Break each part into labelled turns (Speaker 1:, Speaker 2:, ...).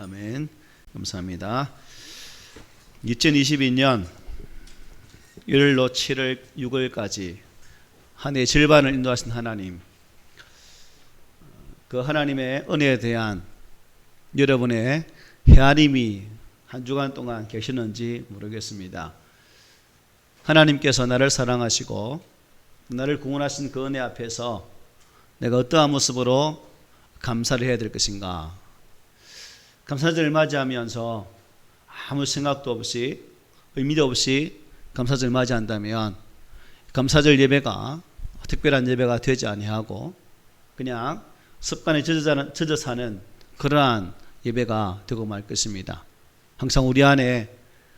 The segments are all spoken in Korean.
Speaker 1: 아멘. 감사합니다. 2022년 1월로 7월 6월까지 한 해 절반을 인도하신 하나님, 그 하나님의 은혜에 대한 여러분의 헤아림이 한 주간 동안 계시는지 모르겠습니다. 하나님께서 나를 사랑하시고 나를 구원하신 그 은혜 앞에서 내가 어떠한 모습으로 감사를 해야 될 것인가. 감사절을 맞이하면서 아무 생각도 없이 의미도 없이 감사절을 맞이한다면 감사절 예배가 특별한 예배가 되지 아니하고 그냥 습관에 젖어 사는 그러한 예배가 되고 말 것입니다. 항상 우리 안에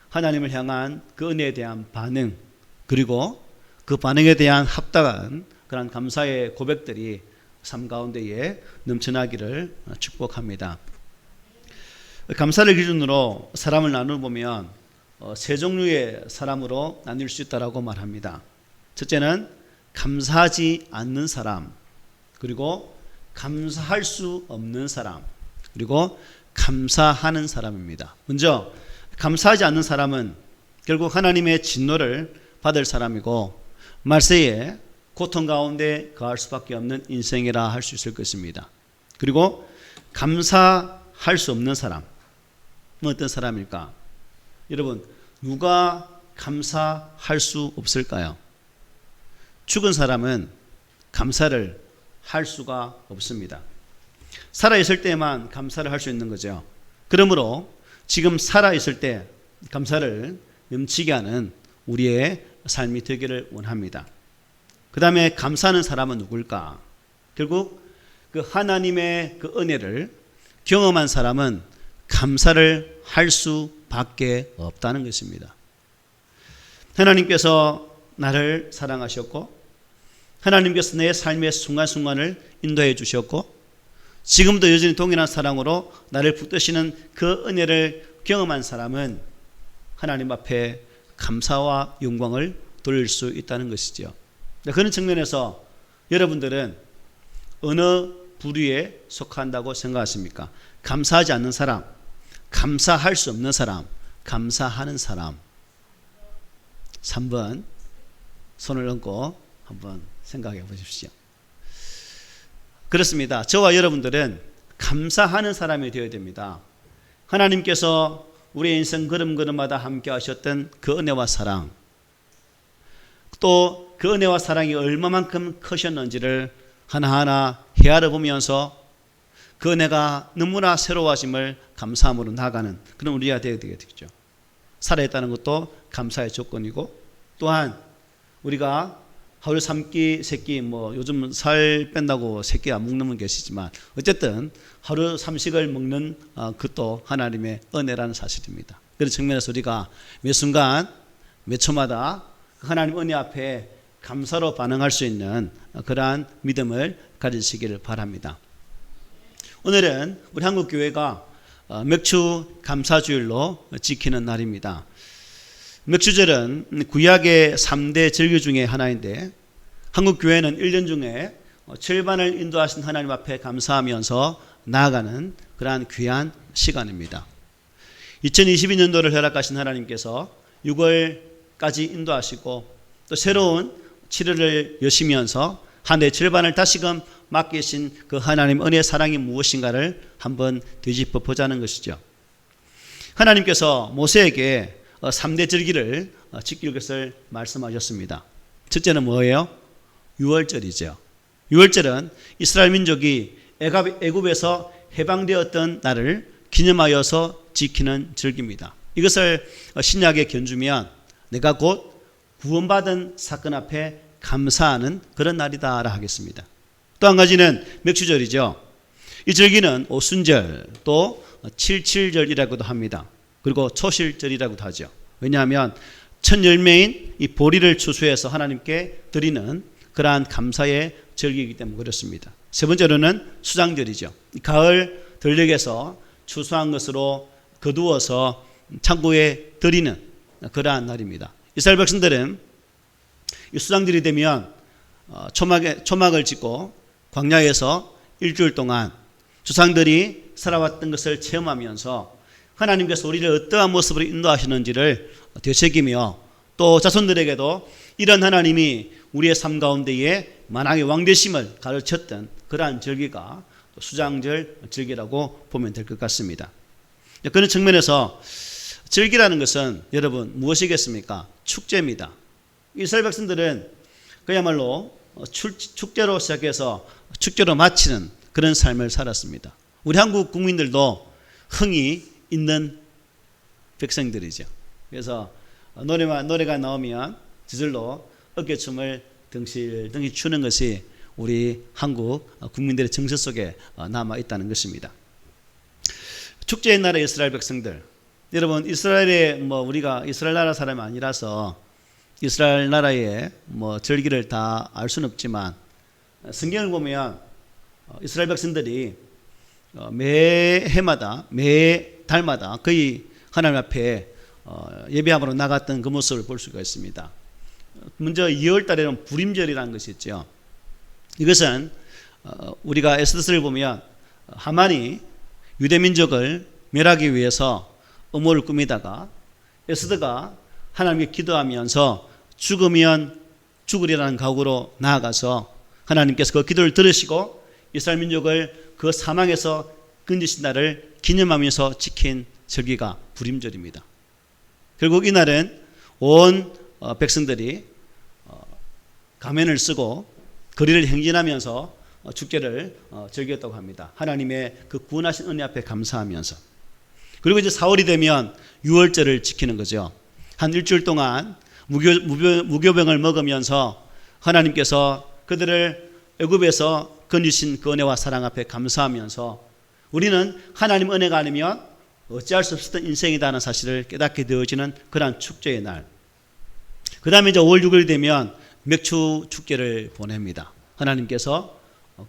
Speaker 1: 하나님을 향한 그 은혜에 대한 반응, 그리고 그 반응에 대한 합당한 그런 감사의 고백들이 삶 가운데에 넘쳐나기를 축복합니다. 감사를 기준으로 사람을 나누보면 세 종류의 사람으로 나눌 수 있다고 말합니다. 첫째는 감사하지 않는 사람, 그리고 감사할 수 없는 사람, 그리고 감사하는 사람입니다. 먼저 감사하지 않는 사람은 결국 하나님의 진노를 받을 사람이고 말세에 고통 가운데 거할 수밖에 없는 인생이라 할 수 있을 것입니다. 그리고 감사할 수 없는 사람, 어떤 사람일까? 여러분, 누가 감사할 수 없을까요? 죽은 사람은 감사를 할 수가 없습니다. 살아있을 때만 감사를 할 수 있는 거죠. 그러므로 지금 살아있을 때 감사를 넘치게 하는 우리의 삶이 되기를 원합니다. 그 다음에 감사하는 사람은 누굴까? 결국 그 하나님의 그 은혜를 경험한 사람은 감사를 할 수밖에 없다는 것입니다. 하나님께서 나를 사랑하셨고 하나님께서 내 삶의 순간순간을 인도해 주셨고 지금도 여전히 동일한 사랑으로 나를 붙드시는 그 은혜를 경험한 사람은 하나님 앞에 감사와 영광을 돌릴 수 있다는 것이죠. 그런 측면에서 여러분들은 어느 부류에 속한다고 생각하십니까? 감사하지 않는 사람, 감사할 수 없는 사람, 감사하는 사람. 3번 손을 얹고 한번 생각해 보십시오. 그렇습니다. 저와 여러분들은 감사하는 사람이 되어야 됩니다. 하나님께서 우리의 인생 걸음걸음마다 함께 하셨던 그 은혜와 사랑, 또 그 은혜와 사랑이 얼마만큼 크셨는지를 하나하나 헤아려 보면서 그 은혜가 너무나 새로워짐을 감사함으로 나아가는 그런 우리가 되어야 되겠죠. 살아있다는 것도 감사의 조건이고, 또한 우리가 하루 3끼, 3끼, 요즘 살 뺀다고 3끼 안 먹는 분 계시지만 어쨌든 하루 3식을 먹는 그것도 하나님의 은혜라는 사실입니다. 그런 측면에서 우리가 매 순간, 매 초마다 하나님 은혜 앞에 감사로 반응할 수 있는 그러한 믿음을 가지시기를 바랍니다. 오늘은 우리 한국교회가 맥주 감사주일로 지키는 날입니다. 맥주절은 구약의 3대 절기 중에 하나인데 한국교회는 1년 중에 절반을 인도하신 하나님 앞에 감사하면서 나아가는 그러한 귀한 시간입니다. 2022년도를 허락하신 하나님께서 6월까지 인도하시고 또 새로운 7월을 여시면서 한 해 절반을 다시금 맡기신 그 하나님 은혜의 사랑이 무엇인가를 한번 되짚어 보자는 것이죠. 하나님께서 모세에게 3대 절기를 지킬 것을 말씀하셨습니다. 첫째는 뭐예요? 유월절이죠. 유월절은 이스라엘 민족이 애굽에서 해방되었던 날을 기념하여서 지키는 절기입니다. 이것을 신약에 견주면 내가 곧 구원받은 사건 앞에 감사하는 그런 날이다 하겠습니다. 또 한 가지는 맥주절이죠. 이 절기는 오순절 또 칠칠절이라고도 합니다. 그리고 초실절이라고도 하죠. 왜냐하면 첫 열매인 이 보리를 추수해서 하나님께 드리는 그러한 감사의 절기이기 때문에 그렇습니다. 세 번째로는 수장절이죠. 가을 들녘에서 추수한 것으로 거두어서 창고에 드리는 그러한 날입니다. 이스라엘 백성들은 이 수장절이 되면 초막을 짓고 광야에서 일주일 동안 조상들이 살아왔던 것을 체험하면서 하나님께서 우리를 어떠한 모습으로 인도하시는지를 되새기며 또 자손들에게도 이런 하나님이 우리의 삶 가운데에 만왕의 왕되심을 가르쳤던 그러한 절기가 수장절 절기라고 보면 될 것 같습니다. 그런 측면에서 절기라는 것은 여러분 무엇이겠습니까? 축제입니다. 이스라엘 백성들은 그야말로 축제로 시작해서 축제로 마치는 그런 삶을 살았습니다. 우리 한국 국민들도 흥이 있는 백성들이죠. 그래서 노래가 나오면 저절로 어깨춤을 덩실덩실 추는 것이 우리 한국 국민들의 정서 속에 남아 있다는 것입니다. 축제의 나라 이스라엘 백성들, 여러분 이스라엘에 우리가 이스라엘 나라 사람이 아니라서 이스라엘 나라의 절기를 다 알 수는 없지만 성경을 보면 이스라엘 백성들이 매 해마다 매 달마다 거의 하나님 앞에 예배함으로 나갔던 그 모습을 볼 수가 있습니다. 먼저 2월 달에는 부림절이라는 것이 있죠. 이것은 우리가 에스더서를 보면 하만이 유대민족을 멸하기 위해서 음모를 꾸미다가 에스더가 하나님께 기도하면서 죽으면 죽으리라는 각오로 나아가서 하나님께서 그 기도를 들으시고 이스라엘 민족을 그 사망에서 건지신 날을 기념하면서 지킨 절기가 부림절입니다. 결국 이날은 온 백성들이 가면을 쓰고 거리를 행진하면서 축제를 즐겼다고 합니다. 하나님의 그 구원하신 은혜 앞에 감사하면서. 그리고 이제 4월이 되면 유월절을 지키는 거죠. 한 일주일 동안 무교병을 먹으면서 하나님께서 그들을 애굽에서 건지신 그 은혜와 사랑 앞에 감사하면서 우리는 하나님 은혜가 아니면 어찌할 수 없었던 인생이다는 사실을 깨닫게 되어지는 그러한 축제의 날. 그 다음에 이제 5월 6일 되면 맥주 축제를 보냅니다. 하나님께서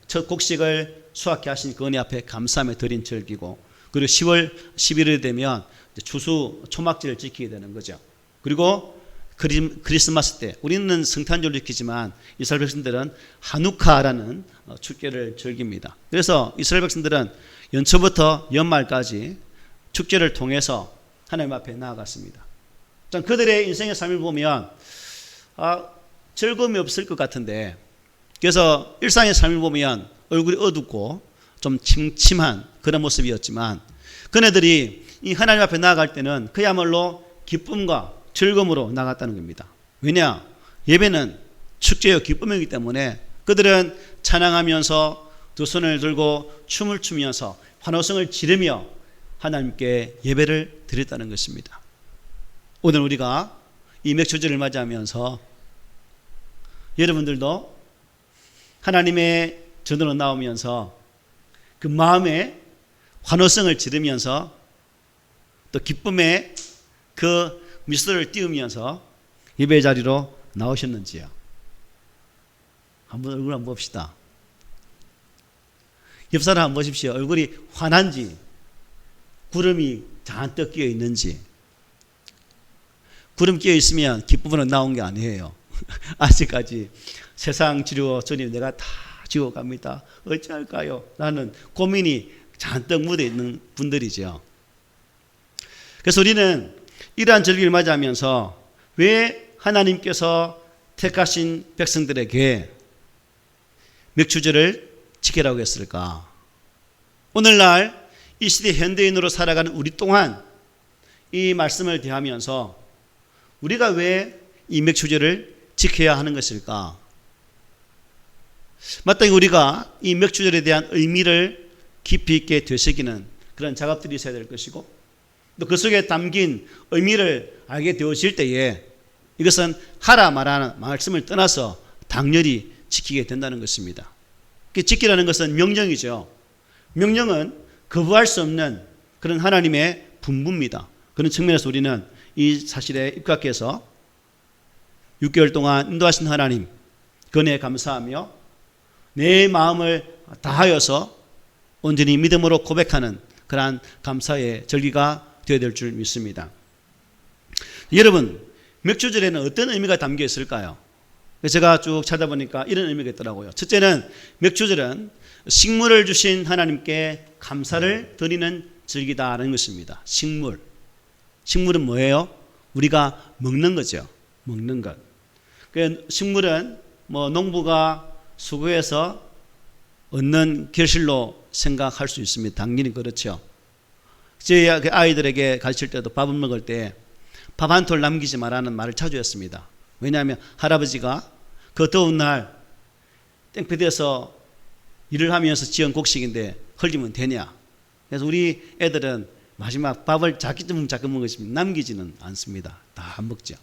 Speaker 1: 첫 곡식을 수확해 하신 그 은혜 앞에 감사하며 드린 절기고, 그리고 10월 11일 되면 추수 초막절을 지키게 되는 거죠. 그리고 크리스마스 때 우리는 성탄절을 지키지만 이스라엘 백성들은 하누카라는 축제를 즐깁니다. 그래서 이스라엘 백성들은 연초부터 연말까지 축제를 통해서 하나님 앞에 나아갔습니다. 그들의 인생의 삶을 보면 즐거움이 없을 것 같은데, 그래서 일상의 삶을 보면 얼굴이 어둡고 좀 침침한 그런 모습이었지만 그네들이 이 하나님 앞에 나아갈 때는 그야말로 기쁨과 즐거움으로 나갔다는 겁니다. 왜냐? 예배는 축제요 기쁨이기 때문에 그들은 찬양하면서 두 손을 들고 춤을 추면서 환호성을 지르며 하나님께 예배를 드렸다는 것입니다. 오늘 우리가 이 맥주절을 맞이하면서 여러분들도 하나님의 전으로 나오면서 그 마음에 환호성을 지르면서 또 기쁨의 그 미소를 띄우면서 예배 자리로 나오셨는지요? 한번 얼굴 한번 봅시다. 옆 사람 한번 보십시오. 얼굴이 환한지 구름이 잔뜩 끼어 있는지. 구름 끼어 있으면 기쁨으로 나온 게 아니에요. 아직까지 세상 지루어 주님 내가 다 지워갑니다. 어찌할까요? 라는 고민이 잔뜩 묻어 있는 분들이죠. 그래서 우리는 이러한 절기를 맞이하면서 왜 하나님께서 택하신 백성들에게 맥주절을 지키라고 했을까? 오늘날 이 시대 현대인으로 살아가는 우리 또한 이 말씀을 대하면서 우리가 왜 이 맥주절을 지켜야 하는 것일까? 마땅히 우리가 이 맥주절에 대한 의미를 깊이 있게 되새기는 그런 작업들이 있어야 될 것이고, 또 그 속에 담긴 의미를 알게 되어질 때에 이것은 하라 말하는 말씀을 떠나서 당연히 지키게 된다는 것입니다. 지키라는 것은 명령이죠. 명령은 거부할 수 없는 그런 하나님의 분부입니다. 그런 측면에서 우리는 이 사실에 입각해서 6개월 동안 인도하신 하나님 그 은혜에 감사하며 내 마음을 다하여서 온전히 믿음으로 고백하는 그러한 감사의 절기가 되어야 될 줄 믿습니다. 여러분, 맥주절에는 어떤 의미가 담겨 있을까요? 제가 쭉 찾아보니까 이런 의미가 있더라고요. 첫째는 맥주절은 식물을 주신 하나님께 감사를 드리는 절기다라는 것입니다. 식물은 뭐예요? 우리가 먹는 거죠. 먹는 것. 식물은 농부가 수고해서 얻는 결실로 생각할 수 있습니다. 당연히 그렇죠. 저희 아이들에게 가르칠 때도 밥을 먹을 때 밥 한 톨 남기지 말라는 말을 자주 했습니다. 왜냐하면 할아버지가 그 더운 날 땡볕에서 일을 하면서 지은 곡식인데 흘리면 되냐. 그래서 우리 애들은 마지막 밥을 작게 먹으시면 남기지는 않습니다. 다 먹죠.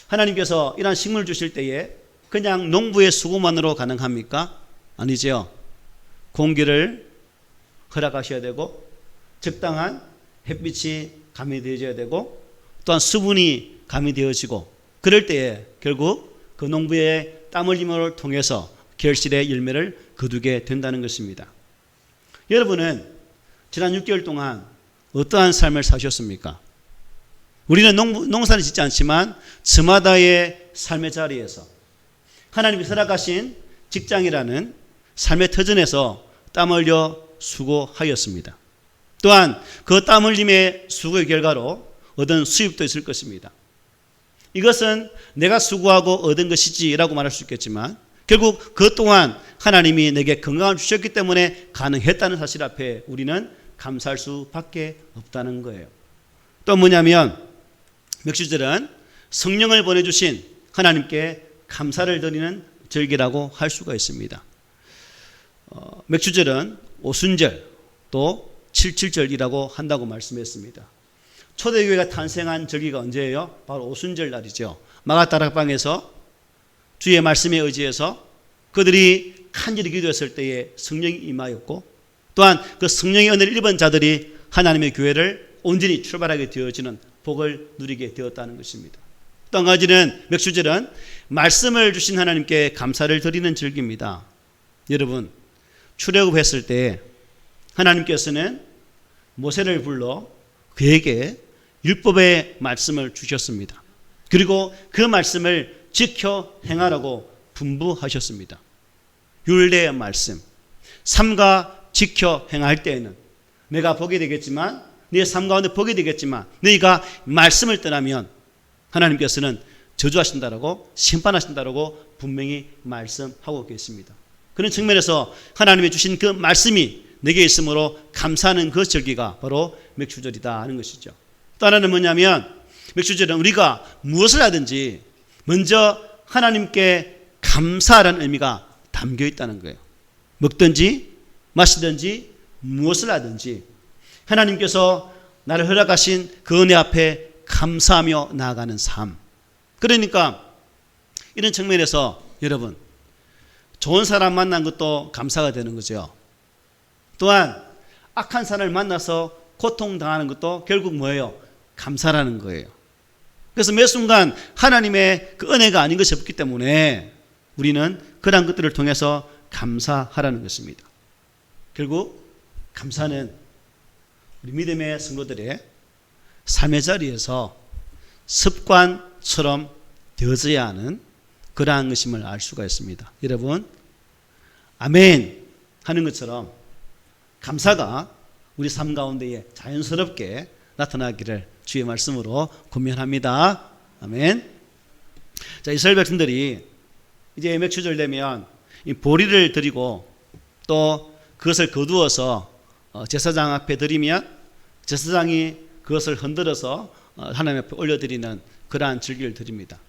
Speaker 1: 하나님께서 이러한 식물 주실 때에 그냥 농부의 수고만으로 가능합니까? 아니죠. 공기를 허락하셔야 되고 적당한 햇빛이 가미되어져야 되고 또한 수분이 가미되어지고 그럴 때에 결국 그 농부의 땀 흘림을 통해서 결실의 열매를 거두게 된다는 것입니다. 여러분은 지난 6개월 동안 어떠한 삶을 사셨습니까? 우리는 농사를 짓지 않지만 저마다의 삶의 자리에서 하나님이 허락하신 직장이라는 삶의 터전에서 땀 흘려 수고하였습니다. 또한 그 땀 흘림의 수고의 결과로 얻은 수입도 있을 것입니다. 이것은 내가 수고하고 얻은 것이지라고 말할 수 있겠지만 결국 그 또한 하나님이 내게 건강을 주셨기 때문에 가능했다는 사실 앞에 우리는 감사할 수밖에 없다는 거예요. 또 뭐냐면 맥주절은 성령을 보내주신 하나님께 감사를 드리는 절기라고 할 수가 있습니다. 맥주절은 오순절 또 칠칠절이라고 한다고 말씀했습니다. 초대교회가 탄생한 절기가 언제예요? 바로 오순절 날이죠. 마가다락방에서 주의 말씀에 의지해서 그들이 간절히 기도했을 때에 성령이 임하였고 또한 그 성령의 은혜를 입은 자들이 하나님의 교회를 온전히 출발하게 되어지는 복을 누리게 되었다는 것입니다. 또 한 가지는 맥주절은 말씀을 주신 하나님께 감사를 드리는 절기입니다. 여러분 출애굽했을 때 하나님께서는 모세를 불러 그에게 율법의 말씀을 주셨습니다. 그리고 그 말씀을 지켜 행하라고 분부하셨습니다. 율례의 말씀 삼가 지켜 행할 때에는 내가 보게 되겠지만 네 삶 가운데 보게 되겠지만 너희가 말씀을 떠나면 하나님께서는 저주하신다라고 심판하신다라고 분명히 말씀하고 계십니다. 그런 측면에서 하나님이 주신 그 말씀이 내게 있으므로 감사하는 그 절기가 바로 맥주절이다 하는 것이죠. 또 하나는 뭐냐면 맥주절은 우리가 무엇을 하든지 먼저 하나님께 감사하라는 의미가 담겨 있다는 거예요. 먹든지 마시든지 무엇을 하든지 하나님께서 나를 허락하신 그 은혜 앞에 감사하며 나아가는 삶. 그러니까 이런 측면에서 여러분 좋은 사람 만난 것도 감사가 되는 거죠. 또한 악한 사람을 만나서 고통당하는 것도 결국 뭐예요? 감사라는 거예요. 그래서 매 순간 하나님의 그 은혜가 아닌 것이 없기 때문에 우리는 그러한 것들을 통해서 감사하라는 것입니다. 결국 감사는 우리 믿음의 성도들의 삶의 자리에서 습관처럼 되어져야 하는 그러한 것임을 알 수가 있습니다. 여러분 아멘 하는 것처럼 감사가 우리 삶 가운데에 자연스럽게 나타나기를 주의 말씀으로 권면합니다. 아멘. 자, 이스라엘 백성들이 이제 맥주절 되면 이 보리를 드리고 또 그것을 거두어서 제사장 앞에 드리면 제사장이 그것을 흔들어서 하나님 앞에 올려드리는 그러한 절기를 드립니다.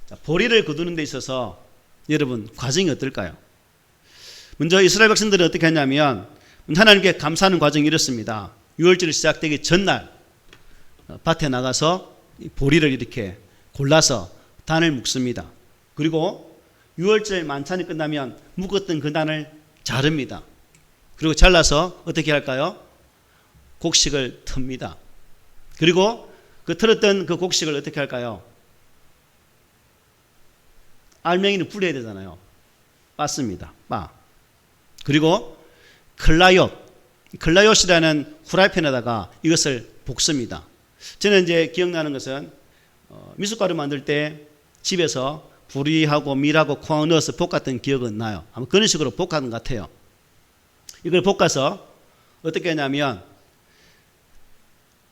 Speaker 1: 자, 보리를 거두는 데 있어서 여러분 과정이 어떨까요? 먼저 이스라엘 백성들은 어떻게 했냐면 하나님께 감사하는 과정이 이렇습니다. 6월절이 시작되기 전날 밭에 나가서 보리를 이렇게 골라서 단을 묶습니다. 그리고 6월절 만찬이 끝나면 묶었던 그 단을 자릅니다. 그리고 잘라서 어떻게 할까요? 곡식을 틉니다. 그리고 그 틀었던 그 곡식을 어떻게 할까요? 알맹이는 불려야 되잖아요. 빻습니다. 빻. 그리고 클라요시라는 후라이팬에다가 이것을 볶습니다. 저는 이제 기억나는 것은 미숫가루 만들 때 집에서 보리하고 밀하고 콩 넣어서 볶았던 기억은 나요. 아마 그런 식으로 볶았던 것 같아요. 이걸 볶아서 어떻게 하냐면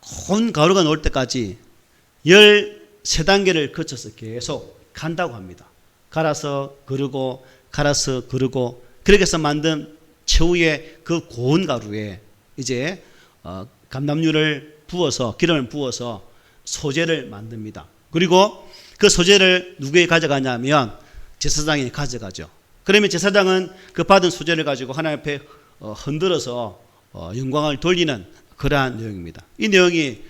Speaker 1: 고운 가루가 나올 때까지 13단계를 거쳐서 계속 간다고 합니다. 갈아서 그르고 갈아서 그르고 그렇게 해서 만든 최후의 그 고운 가루에 이제 감람유를 부어서 기름을 부어서 소재를 만듭니다. 그리고 그 소재를 누구에게 가져가냐면 제사장이 가져가죠. 그러면 제사장은 그 받은 소재를 가지고 하나님 앞에 흔들어서 영광을 돌리는 그러한 내용입니다. 이 내용이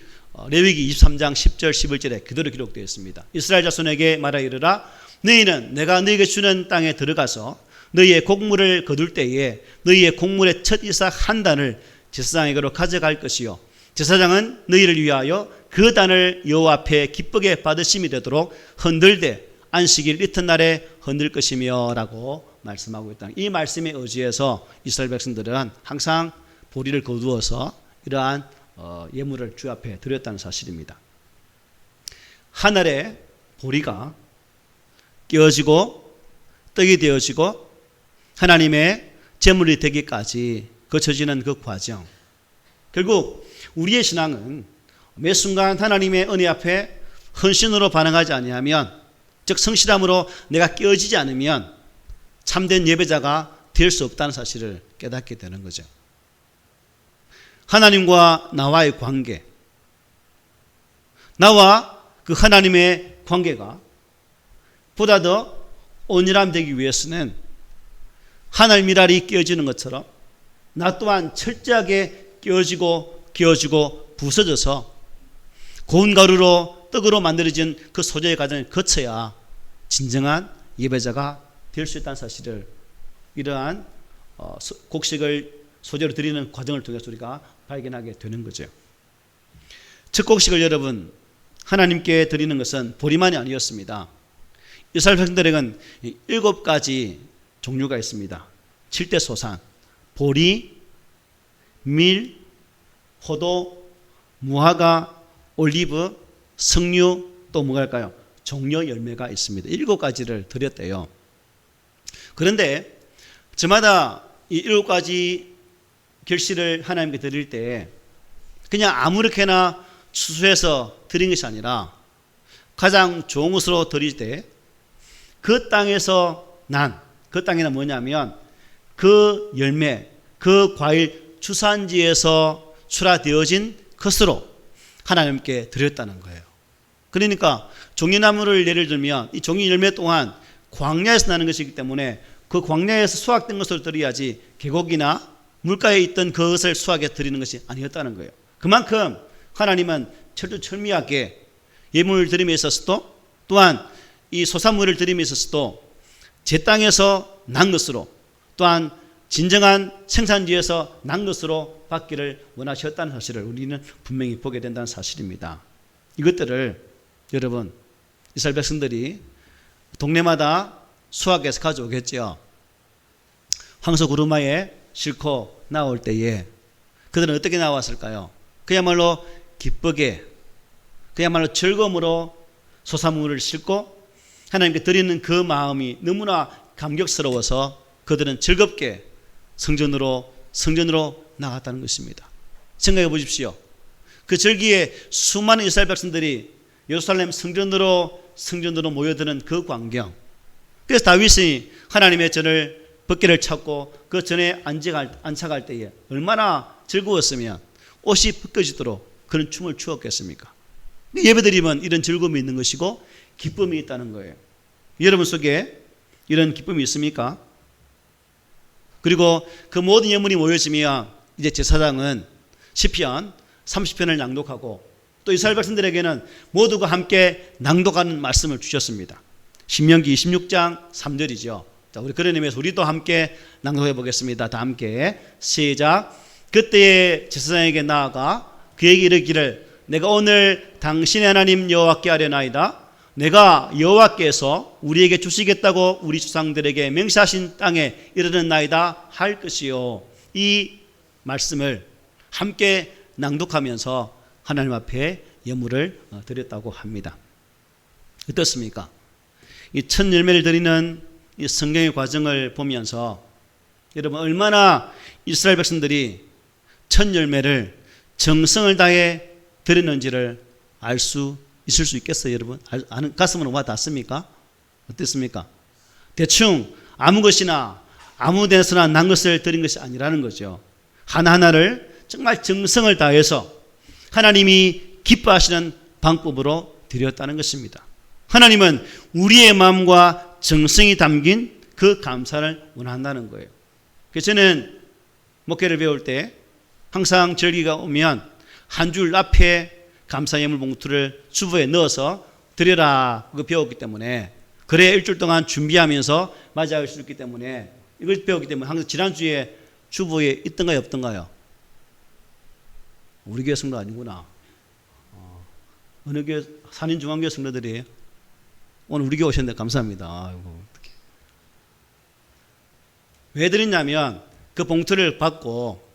Speaker 1: 레위기 23장 10절 11절에 그대로 기록되어 있습니다. 이스라엘 자손에게 말하 이르라 너희는 내가 너희에게 주는 땅에 들어가서 너희의 곡물을 거둘 때에 너희의 곡물의 첫 이삭 한 단을 제사장에게로 가져갈 것이요 제사장은 너희를 위하여 그 단을 여호와 앞에 기쁘게 받으심이 되도록 흔들되 안식일 이튿날에 흔들 것이며 라고 말씀하고 있다. 이 말씀에 의지해서 이스라엘 백성들은 항상 보리를 거두어서 이러한 예물을 주 앞에 드렸다는 사실입니다. 하늘에 보리가 깨어지고 떡이 되어지고 하나님의 제물이 되기까지 거쳐지는 그 과정, 결국 우리의 신앙은 매 순간 하나님의 은혜 앞에 헌신으로 반응하지 아니하면, 즉 성실함으로 내가 깨어지지 않으면 참된 예배자가 될 수 없다는 사실을 깨닫게 되는 거죠. 하나님과 나와의 관계, 나와 그 하나님의 관계가 보다 더 온전함 되기 위해서는 하늘 미랄이 깨어지는 것처럼 나 또한 철저하게 깨어지고 부서져서 고운 가루로 떡으로 만들어진 그 소재의 과정을 거쳐야 진정한 예배자가 될 수 있다는 사실을 이러한 곡식을 소재로 드리는 과정을 통해서 우리가 발견하게 되는 거죠. 첫 곡식을 여러분 하나님께 드리는 것은 보리만이 아니었습니다. 이스라엘 백성들에게는 7가지 종류가 있습니다. 7대 소산, 보리, 밀, 포도, 무화과, 올리브, 석류, 또 뭐가 할까요? 종려 열매가 있습니다. 7가지를 드렸대요. 그런데 저마다 이 7가지 결실을 하나님께 드릴 때 그냥 아무렇게나 추수해서 드린 것이 아니라 가장 좋은 것으로 드릴 때 그 땅에서 그 땅에는 뭐냐면 그 열매, 그 과일 주산지에서 출하되어진 것으로 하나님께 드렸다는 거예요. 그러니까 종려나무를 예를 들면 이 종려 열매 또한 광야에서 나는 것이기 때문에 그 광야에서 수확된 것으로 드려야지 계곡이나 물가에 있던 그것을 수확해 드리는 것이 아니었다는 거예요. 그만큼 하나님은 철두철미하게 예물을 드림에 있어서도 또한 이 소산물을 드림에 있어서도 제 땅에서 난 것으로 또한 진정한 생산지에서 난 것으로 받기를 원하셨다는 사실을 우리는 분명히 보게 된다는 사실입니다. 이것들을 여러분 이스라엘 백성들이 동네마다 수확해서 가져오겠죠. 황소구루마에 싣고 나올 때에 그들은 어떻게 나왔을까요? 그야말로 기쁘게, 그야말로 즐거움으로 소산물을 싣고 하나님께 드리는 그 마음이 너무나 감격스러워서 그들은 즐겁게 성전으로 나갔다는 것입니다. 생각해 보십시오. 그 절기에 수많은 이스라엘 백성들이 예루살렘 성전으로 모여드는 그 광경. 그래서 다윗이 하나님의 전을 벗개를 찾고 그 전에 안착할 때에 얼마나 즐거웠으면 옷이 벗겨지도록 그런 춤을 추었겠습니까? 예배드리면 이런 즐거움이 있는 것이고 기쁨이 있다는 거예요. 여러분 속에 이런 기쁨이 있습니까? 그리고 그 모든 예물이 모여지면 이제 제사장은 시편 30편을 낭독하고 또 이스라엘 백성들에게는 모두가 함께 낭독하는 말씀을 주셨습니다. 신명기 26장 3절이죠. 자, 우리 그런 의미에서 우리도 함께 낭독해 보겠습니다. 다 함께 시작. 그때의 제사장에게 나아가 그에게 이르기를 내가 오늘 당신의 하나님 여호와께 아뢰나이다. 내가 여호와께서 우리에게 주시겠다고 우리 조상들에게 맹세하신 땅에 이르렀나이다 할 것이요. 이 말씀을 함께 낭독하면서 하나님 앞에 예물을 드렸다고 합니다. 어떻습니까? 이 첫 열매를 드리는 이 성경의 과정을 보면서 여러분 얼마나 이스라엘 백성들이 첫 열매를 정성을 다해 드렸는지를 알 수 있을 수 있겠어요, 여러분? 가슴으로 와 닿습니까? 어땠습니까? 대충 아무 것이나 아무 데서나 난 것을 드린 것이 아니라는 거죠. 하나하나를 정말 정성을 다해서 하나님이 기뻐하시는 방법으로 드렸다는 것입니다. 하나님은 우리의 마음과 정성이 담긴 그 감사를 원한다는 거예요. 그래서 저는 목회를 배울 때 항상 절기가 오면 한 줄 앞에 감사 예물 봉투를 주부에 넣어서 드려라 그거 배웠기 때문에 그래야 일주일 동안 준비하면서 맞이할 수 있기 때문에 이걸 배웠기 때문에 항상 지난주에 주부에 있던가요 없던가요? 우리 교회 성도 아니구나. 어느 교회 산인중앙교회 성도들이에요? 오늘 우리 교회 오셨는데 감사합니다. 아이고, 어떡해. 왜 드렸냐면 그 봉투를 받고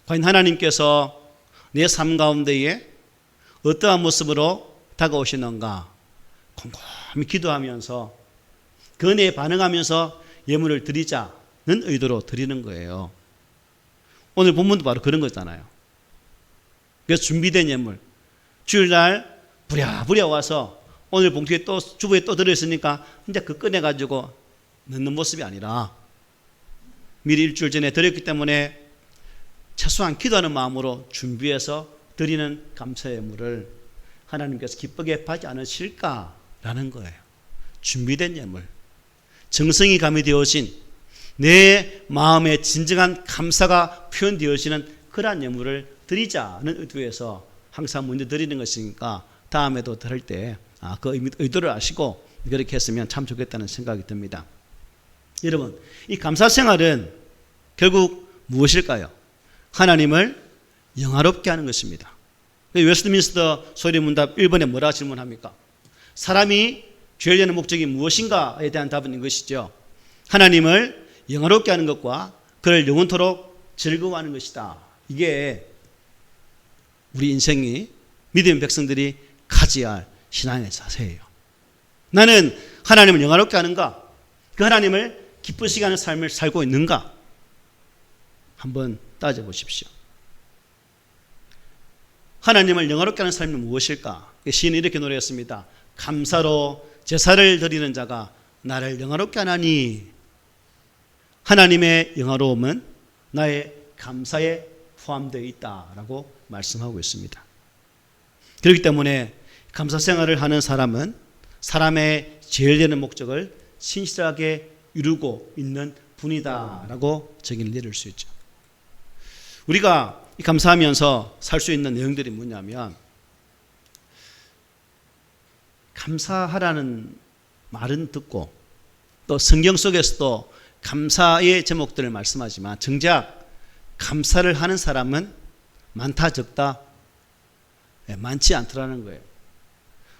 Speaker 1: 과연 하나님께서 내 삶 가운데에 어떠한 모습으로 다가오시는가 곰곰이 기도하면서 그 은혜에 반응하면서 예물을 드리자는 의도로 드리는 거예요. 오늘 본문도 바로 그런 거잖아요. 그래서 준비된 예물 주일날 부랴부랴 와서 오늘 봉투에 또 주부에 또 들어있으니까 이제 그 꺼내가지고 넣는 모습이 아니라 미리 일주일 전에 드렸기 때문에 최소한 기도하는 마음으로 준비해서 드리는 감사 예물을 하나님께서 기쁘게 받지 않으실까라는 거예요. 준비된 예물, 정성이 가미되어진 내 마음의 진정한 감사가 표현되어지는 그러한 예물을 드리자는 의도에서 항상 먼저 드리는 것이니까 다음에도 드릴 때 그 의도를 아시고 그렇게 했으면 참 좋겠다는 생각이 듭니다. 여러분, 이 감사 생활은 결국 무엇일까요? 하나님을 영화롭게 하는 것입니다. 웨스트민스터 소리문답 1번에 뭐라 질문합니까? 사람이 죄를 지는 목적이 무엇인가에 대한 답은 이것이죠. 하나님을 영화롭게 하는 것과 그를 영원토록 즐거워하는 것이다. 이게 우리 인생이 믿음의 백성들이 가져야 할 신앙의 자세예요. 나는 하나님을 영화롭게 하는가? 그 하나님을 기쁘시게 하는 삶을 살고 있는가? 한번 따져보십시오. 하나님을 영화롭게 하는 삶이 무엇일까? 시인이 이렇게 노래했습니다. 감사로 제사를 드리는 자가 나를 영화롭게 하나니. 하나님의 영화로움은 나의 감사에 포함되어 있다라고 말씀하고 있습니다. 그렇기 때문에 감사 생활을 하는 사람은 사람의 제일 되는 목적을 신실하게 이루고 있는 분이다라고 정의를 내릴 수 있죠. 우리가 감사하면서 살 수 있는 내용들이 뭐냐면 감사하라는 말은 듣고 또 성경 속에서도 감사의 제목들을 말씀하지만 정작 감사를 하는 사람은 많다 적다 많지 않더라는 거예요.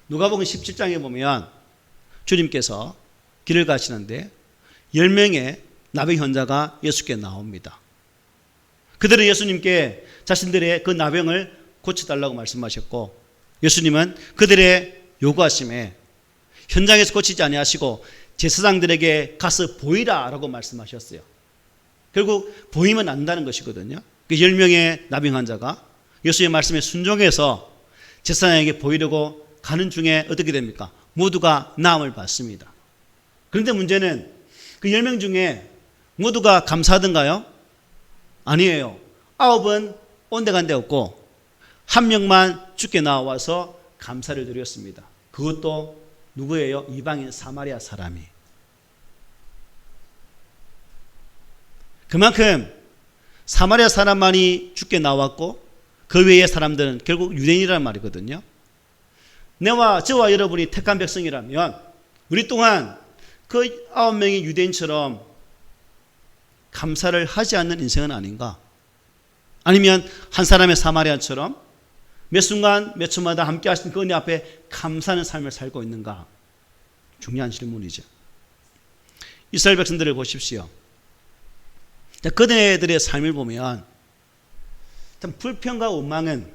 Speaker 1: 누가복음 17장에 보면 주님께서 길을 가시는데 10명의 나병 환자가 예수께 나옵니다. 그들은 예수님께 자신들의 그 나병을 고쳐달라고 말씀하셨고 예수님은 그들의 요구하심에 현장에서 고치지 아니하시고 제사장들에게 가서 보이라라고 말씀하셨어요. 결국 보이면 안다는 것이거든요. 그 10명의 나병 환자가 예수의 말씀에 순종해서 제사장에게 보이려고 가는 중에 어떻게 됩니까? 모두가 나음을 받습니다. 그런데 문제는 그 10명 중에 모두가 감사하던가요? 아니에요. 9은 온데간데 없고 한 명만 주께 나와서 감사를 드렸습니다. 그것도 누구예요? 이방인 사마리아 사람이. 그만큼 사마리아 사람만이 주께 나왔고 그 외의 사람들은 결국 유대인이란 말이거든요. 저와 여러분이 택한 백성이라면 우리 또한 그 9명의 유대인처럼 감사를 하지 않는 인생은 아닌가? 아니면 한 사람의 사마리아처럼 몇 순간 몇 초마다 함께 하신 그 은혜 앞에 감사하는 삶을 살고 있는가? 중요한 질문이죠. 이스라엘 백성들을 보십시오. 그들의 삶을 보면 참 불평과 원망은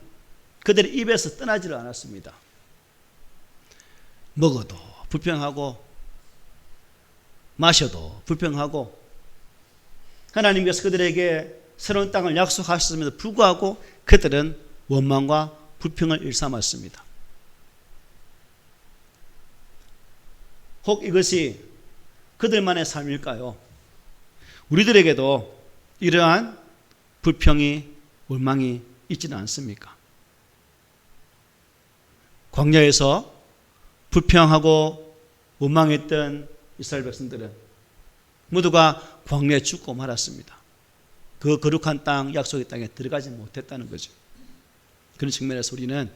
Speaker 1: 그들의 입에서 떠나지를 않았습니다. 먹어도 불평하고 마셔도 불평하고 하나님께서 그들에게 새로운 땅을 약속하셨음에도 불구하고 그들은 원망과 불평을 일삼았습니다. 혹 이것이 그들만의 삶일까요? 우리들에게도 이러한 불평이 원망이 있지는 않습니까? 광야에서 불평하고 원망했던 이스라엘 백성들은 모두가 광야에 죽고 말았습니다. 그 거룩한 땅, 약속의 땅에 들어가지 못했다는 거죠. 그런 측면에서 우리는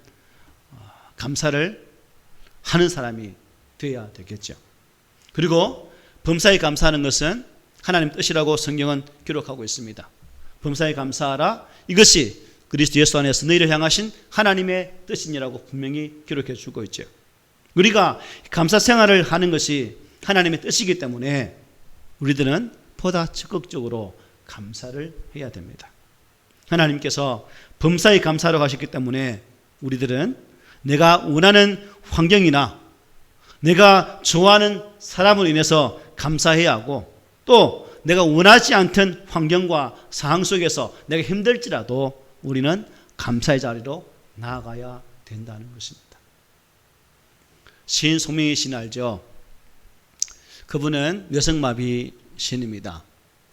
Speaker 1: 감사를 하는 사람이 되어야 되겠죠. 그리고 범사에 감사하는 것은 하나님 뜻이라고 성경은 기록하고 있습니다. 범사에 감사하라. 이것이 그리스도 예수 안에서 너희를 향하신 하나님의 뜻이니라고 분명히 기록해 주고 있죠. 우리가 감사 생활을 하는 것이 하나님의 뜻이기 때문에 우리들은 보다 적극적으로 감사를 해야 됩니다. 하나님께서 범사에 감사하라고 하셨기 때문에 우리들은 내가 원하는 환경이나 내가 좋아하는 사람으로 인해서 감사해야 하고 또 내가 원하지 않던 환경과 상황 속에서 내가 힘들지라도 우리는 감사의 자리로 나아가야 된다는 것입니다. 시인 송명희 씨는 알죠? 그분은 뇌성마비 시인입니다.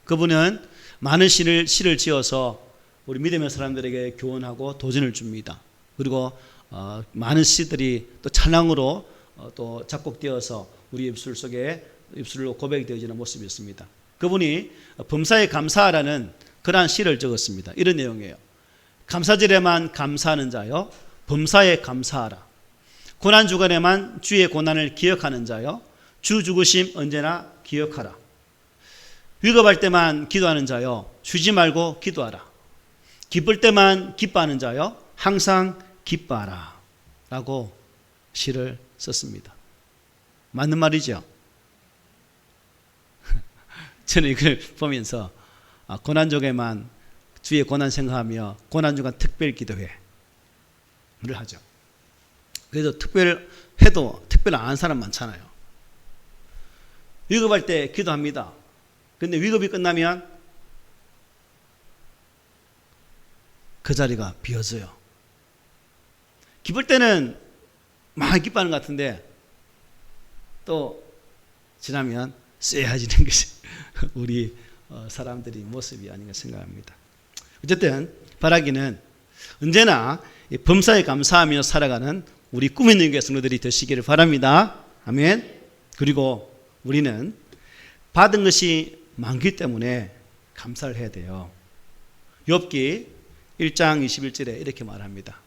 Speaker 1: 그분은 많은 시를 지어서 우리 믿음의 사람들에게 교훈하고 도전을 줍니다. 그리고 많은 시들이 또 찬양으로 또 작곡되어서 우리 입술로 고백이 되어지는 모습이 있습니다. 그분이 범사에 감사하라는 그러한 시를 적었습니다. 이런 내용이에요. 감사절에만 감사하는 자여 범사에 감사하라. 고난주간에만 주의 고난을 기억하는 자여 주 죽으심 언제나 기억하라. 위급할 때만 기도하는 자여 쉬지 말고 기도하라. 기쁠 때만 기뻐하는 자여 항상 기뻐하라 라고 시를 썼습니다. 맞는 말이죠. 저는 이걸 보면서 고난주간에만 주의 고난 생각하며 고난주간 특별 기도회를 하죠. 그래도 특별해도 특별 안 하는 사람 많잖아요. 위급할 때 기도합니다. 근데 위급이 끝나면 그 자리가 비어져요. 기쁠 때는 많이 기뻐하는 것 같은데 또 지나면 쎄해지는 것이 우리 사람들이 모습이 아닌가 생각합니다. 어쨌든 바라기는 언제나 범사에 감사하며 살아가는 우리 꿈 있는 교회 성도들이 되시기를 바랍니다. 아멘. 그리고 우리는 받은 것이 많기 때문에 감사를 해야 돼요. 욥기 1장 21절에 이렇게 말합니다.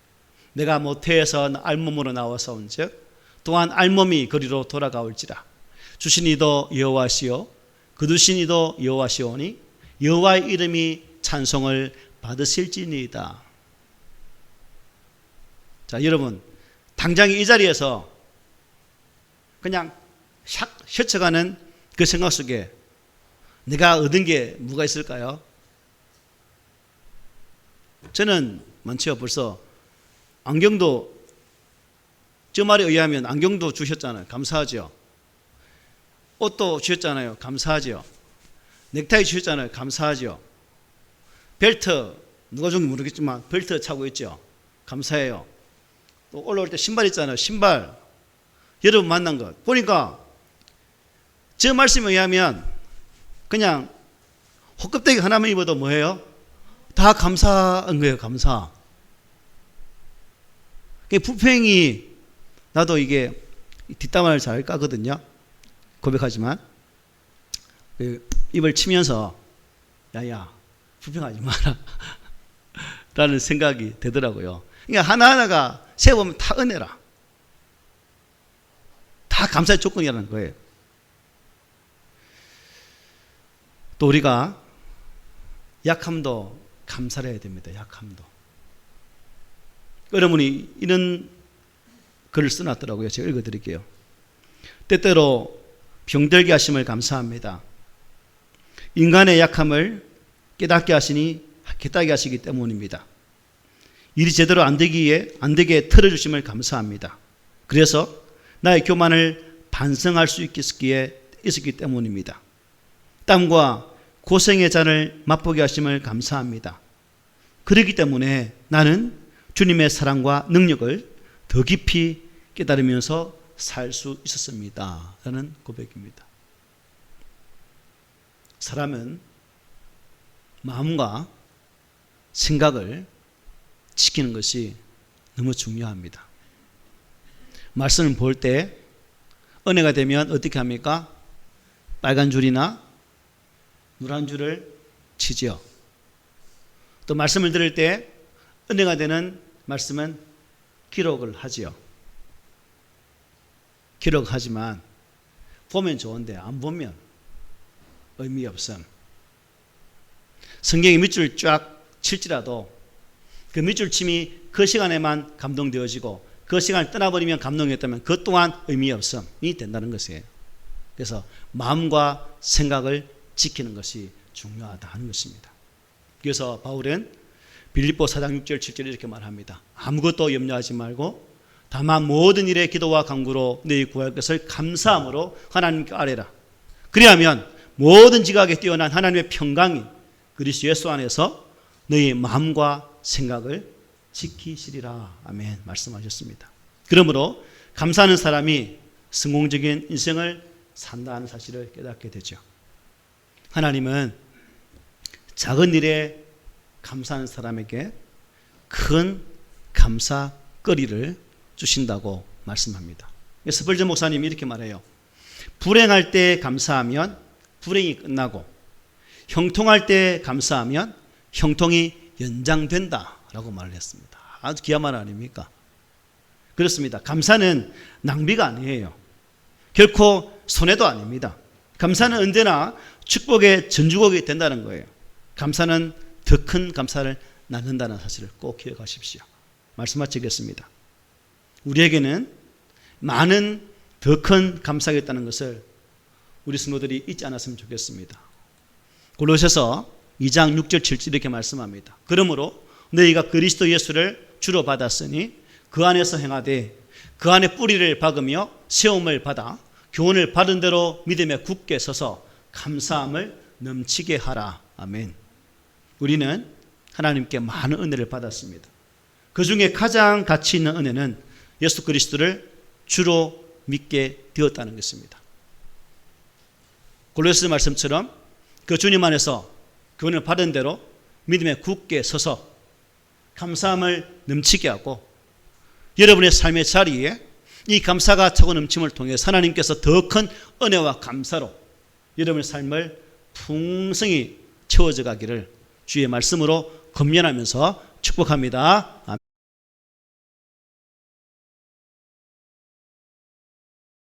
Speaker 1: 내가 모태에서 알몸으로 나와서 온즉 또한 알몸이 거리로 돌아가올지라. 주신 이도 여호와시요 거두신 이도 여호와시오니 여호와의 이름이 찬송을 받으실지니이다. 자, 여러분 당장 이 자리에서 그냥 샥 스쳐가는 그 생각 속에 내가 얻은 게 뭐가 있을까요? 저는 많죠. 벌써 안경도 저 말에 의하면 안경도 주셨잖아요. 감사하죠. 옷도 주셨잖아요. 감사하죠. 넥타이 주셨잖아요. 감사하죠. 벨트 누가 준지 모르겠지만 벨트 차고 있죠. 감사해요. 또 올라올 때 신발 있잖아요. 신발 여러분 만난 것 보니까 저 말씀에 의하면 그냥 호껍데기 하나만 입어도 뭐예요? 다 감사한 거예요. 감사. 불평이 나도 이게 뒷담화를 잘 까거든요. 고백하지만 입을 치면서 야야 불평하지 마라 라는 생각이 되더라고요. 그러니까 하나하나가 세보면 다 은혜라. 다 감사의 조건이라는 거예요. 또 우리가 약함도 감사를 해야 됩니다. 약함도. 여러분이 이런 글을 써놨더라고요. 제가 읽어드릴게요. 때때로 병들게 하심을 감사합니다. 인간의 약함을 깨닫게 하시기 때문입니다. 일이 제대로 안 되게 틀어주심을 감사합니다. 그래서 나의 교만을 반성할 수 있기에 있었기 때문입니다. 땀과 고생의 잔을 맛보게 하심을 감사합니다. 그렇기 때문에 나는 주님의 사랑과 능력을 더 깊이 깨달으면서 살 수 있었습니다. 라는 고백입니다. 사람은 마음과 생각을 지키는 것이 너무 중요합니다. 말씀을 볼 때 은혜가 되면 어떻게 합니까? 빨간 줄이나 노란 줄을 치죠. 또 말씀을 들을 때 은혜가 되는 말씀은 기록을 하지요. 기록하지만 보면 좋은데 안 보면 의미 없음. 성경에 밑줄 쫙 칠지라도 그 밑줄 침이 그 시간에만 감동되어지고 그 시간을 떠나버리면 감동했다면 그것 또한 의미 없음이 된다는 것이에요. 그래서 마음과 생각을 지키는 것이 중요하다 하는 것입니다. 그래서 바울은 빌립보 4장 6절 7절 이렇게 말합니다. 아무것도 염려하지 말고 다만 모든 일에 기도와 간구로 너희 구할 것을 감사함으로 하나님께 아뢰라. 그리하면 모든 지각에 뛰어난 하나님의 평강이 그리스도 예수 안에서 너희 마음과 생각을 지키시리라. 아멘. 말씀하셨습니다. 그러므로 감사하는 사람이 성공적인 인생을 산다는 사실을 깨닫게 되죠. 하나님은 작은 일에 감사하는 사람에게 큰 감사거리를 주신다고 말씀합니다. 스펄전 목사님이 이렇게 말해요. 불행할 때 감사하면 불행이 끝나고 형통할 때 감사하면 형통이 연장된다라고 말을 했습니다. 아주 귀한 말 아닙니까? 그렇습니다. 감사는 낭비가 아니에요. 결코 손해도 아닙니다. 감사는 언제나 축복의 전주곡이 된다는 거예요. 감사는 더 큰 감사를 낳는다는 사실을 꼭 기억하십시오. 말씀 마치겠습니다. 우리에게는 많은 더 큰 감사가 있다는 것을 우리 성도들이 잊지 않았으면 좋겠습니다. 골로새서 2장 6절 7절 이렇게 말씀합니다. 그러므로 너희가 그리스도 예수를 주로 받았으니 그 안에서 행하되 그 안에 뿌리를 박으며 세움을 받아 교훈을 받은 대로 믿음에 굳게 서서 감사함을 넘치게 하라. 아멘. 우리는 하나님께 많은 은혜를 받았습니다. 그 중에 가장 가치 있는 은혜는 예수 그리스도를 주로 믿게 되었다는 것입니다. 골로새 말씀처럼 그 주님 안에서 교훈을 받은 대로 믿음에 굳게 서서 감사함을 넘치게 하고 여러분의 삶의 자리에 이 감사가 차고 넘침을 통해 하나님께서 더 큰 은혜와 감사로 여러분의 삶을 풍성히 채워져 가기를 주의 말씀으로 권면하면서 축복합니다.